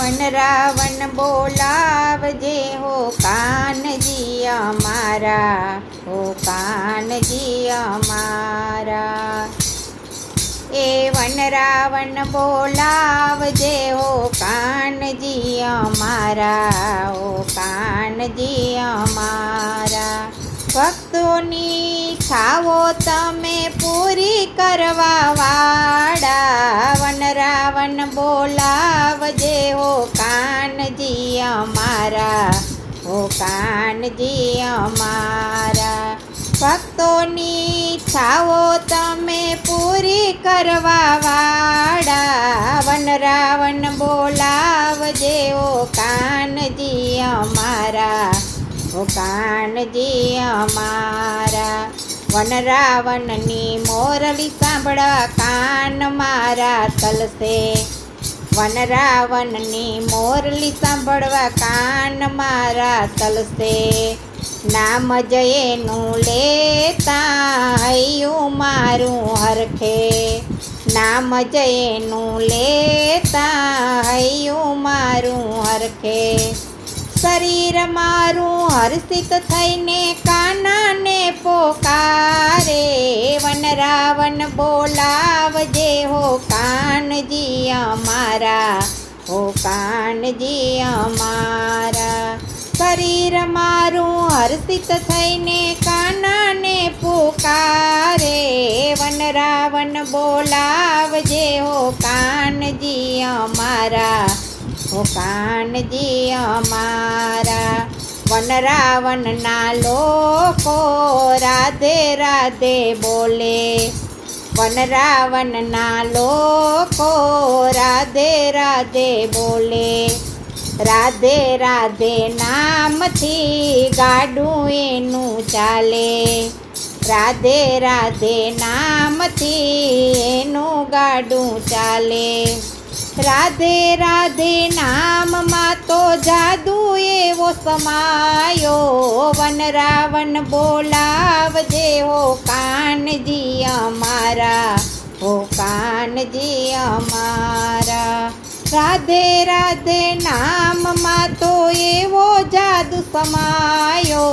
One Ravan બોલાવજે હો કાનજી અમારા, હો કાનજી અમારા. એ વન રાવણ બોલાવજે હો કાનજી અમારા, હો કાનજી અમારા. ભક્તોની ઈચ્છાઓ તમે પૂરી કરવા વાળા, વન રાવણ બોલાવજે હો કાનજી અમારા, હો કાનજી અમારા. ભક્તોની ઈચ્છાઓ તમે પૂરી કરવા વાળા, વન રાવણ બોલાવજે હો કાનજી અમારા, હો કાનજી અમારા. વન રાવણની મોરલી સાંભળવા કાન મારા તલસે, વન રાવણની મોરલી સાંભળવા કાન મારા તલસે. નામ જયનું લેતા હૈયું મારું હરખે, નામ જયનું લેતા હૈયું મારું હરખે. શરીર મારું હર્ષિત થઈને કાનાને પોકારે, વન રાવણ બોલાવજે હો કાનજી અમારા, હો કાનજી અમારા. શરીર મારું હર્ષિત થઈને કાનાને પુકારે, વન રાવણ બોલાવજે હો કાનજી અમારા, હો કાનજી અમારા. વન રાવણના લોકો રાધે રાધે બોલે, વન રાવણના લોકો રાધે રાધે બોલે. રાધે રાધે નામથી ગાડું એનું ચાલે, રાધે રાધે નામથી એનું ગાડું ચાલે. રાધે રાધે નામમાં તો જાદુ એવો સમાયો, વન રાવણ બોલાવજે હો કાનજી અમારા, હો કાનજી અમારા. રાધે રાધે નામમાં તો એવો જાદુ સમાયો,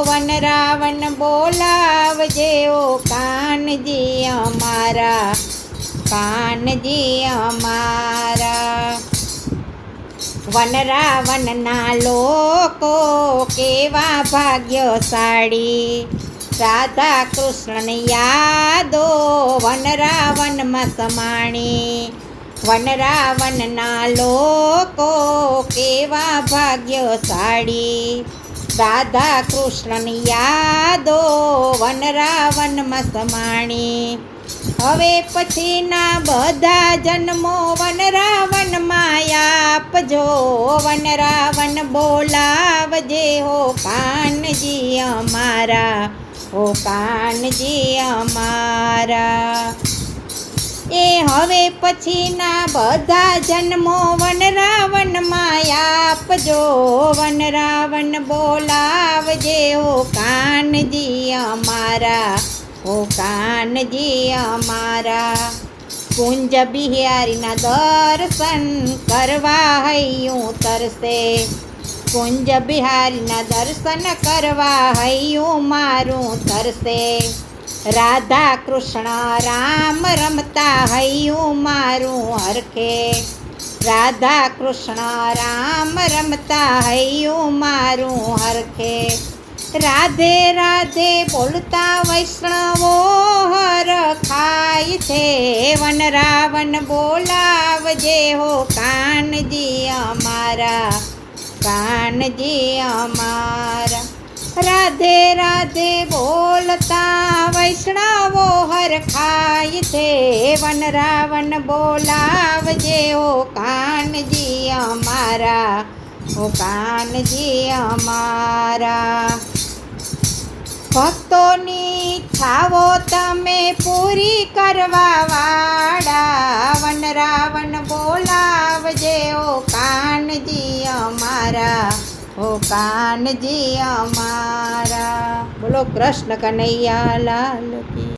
વન રાવણ બોલાવજે હો કાનજી અમારા, કાનજી અમારા. વન રાવણના લોકો કેવા ભાગ્યશાળી, રાધા કૃષ્ણ યાદો વન રાવણમાં સમાણી. વન રાવણના લોકો કેવા ભાગ્યશાળી, રાધા કૃષ્ણ યાદો વન રાવણમાં સમાણી. હવે પછીના બધા જન્મો વન રાવણમાં આપજો, વન રાવણ બોલાવજે હો કાનજી અમારા, હો કાનજી અમારા. એ હવે પછીના બધા જન્મો વન રાવણમાં આપજો, વન રાવણ બોલાવજે હો કાનજી અમારા, હો કાનજી અમારા. કુંજ બિહારીના દર્શન કરવા હૈયું તરસે, કુંજ બિહારીના દર્શન કરવા હૈયું મારું તરસે. રાધા કૃષ્ણ રામ રમતા હૈયું મારું હરખે, રાધા કૃષ્ણ રામ રમતા હૈયું મારું હરખે. રાધે રાધે બોલતા વૈષ્ણવો હરખાય છે, વન રાવણ બોલાવજે હો કાનજી અમારા, કાનજી અમારા. રાધે રાધે બોલતા વૈષ્ણવો હરખાય છે, વન રાવણ બોલાવજે હો કાનજી અમારા, હો કાનજી અમારા. ભક્તોની ઈચ્છાઓ તમે પૂરી કરવા વાળા, વન રાવણ બોલાવજે હો કાનજી અમારા, હો કાનજી અમારા. બોલો કૃષ્ણ કનૈયા લાલ કી.